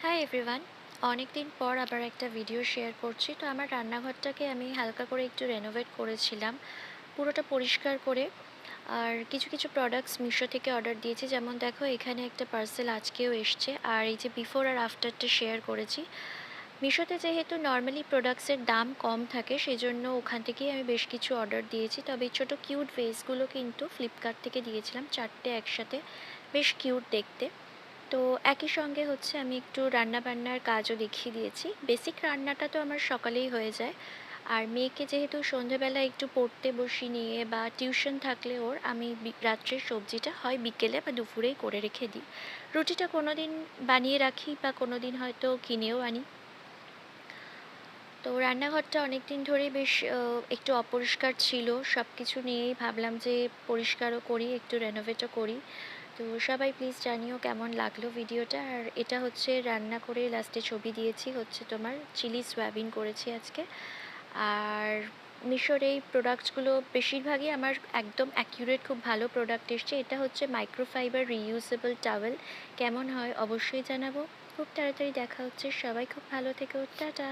Hi everyone. অনেক দিন পর আবার একটা ভিডিও শেয়ার করছি। তো আমার রান্নাঘরটাকে আমি হালকা করে একটু রেনোভেট করেছিলাম, পুরোটা পরিষ্কার করে। আর কিছু কিছু প্রোডাক্টস মিশো থেকে অর্ডার দিয়েছি, যেমন দেখো এখানে একটা পার্সেল আজকেও এসছে। আর এই যে বিফোর আর আফটারটা শেয়ার করেছি। মিশোতে যেহেতু নর্মালি প্রোডাক্টসের দাম কম থাকে, সেই জন্য ওখান থেকেই আমি বেশ কিছু অর্ডার দিয়েছি। তবে এই ছোটো কিউট ভেসগুলো কিন্তু ফ্লিপকার্ট থেকে দিয়েছিলাম, 4টে একসাথে, বেশ কিউট দেখতে। তো একই সঙ্গে হচ্ছে আমি একটু রান্নাবান্নার কাজও দেখিয়ে দিয়েছি। বেসিক রান্নাটা তো আমার সকালেই হয়ে যায়। আর মেয়েকে যেহেতু সন্ধেবেলা একটু পড়তে বসি নিয়ে বা টিউশন থাকলে ওর, আমি রাত্রের সবজিটা হয় বিকেলে বা দুপুরেই করে রেখে দিই। রুটিটা কোনো দিন বানিয়ে রাখি বা কোনো দিন হয়তো কিনেও আনি। তো রান্নাঘরটা অনেক দিন ধরেই বেশ একটু অপরিষ্কার ছিল। সব কিছু নিয়েই ভাবলাম যে পরিষ্কারও করি, একটু রেনোভেটও করি। তো সবাই প্লিজ জানিও কেমন লাগলো ভিডিওটা। আর এটা হচ্ছে রান্না করে লাস্টে ছবি দিয়েছি, হচ্ছে তোমার চিলি সয়াবিন করেছি আজকে। আর মিশোর এই প্রোডাক্টসগুলো বেশিরভাগই আমার একদম অ্যাকিউরেট, খুব ভালো প্রোডাক্ট এসছে। এটা হচ্ছে মাইক্রোফাইবার রিইউজেবল টাওয়েল। কেমন হয় অবশ্যই জানাবো। খুব তাড়াতাড়ি দেখা হচ্ছে। সবাই খুব ভালো থেকো। টাটা।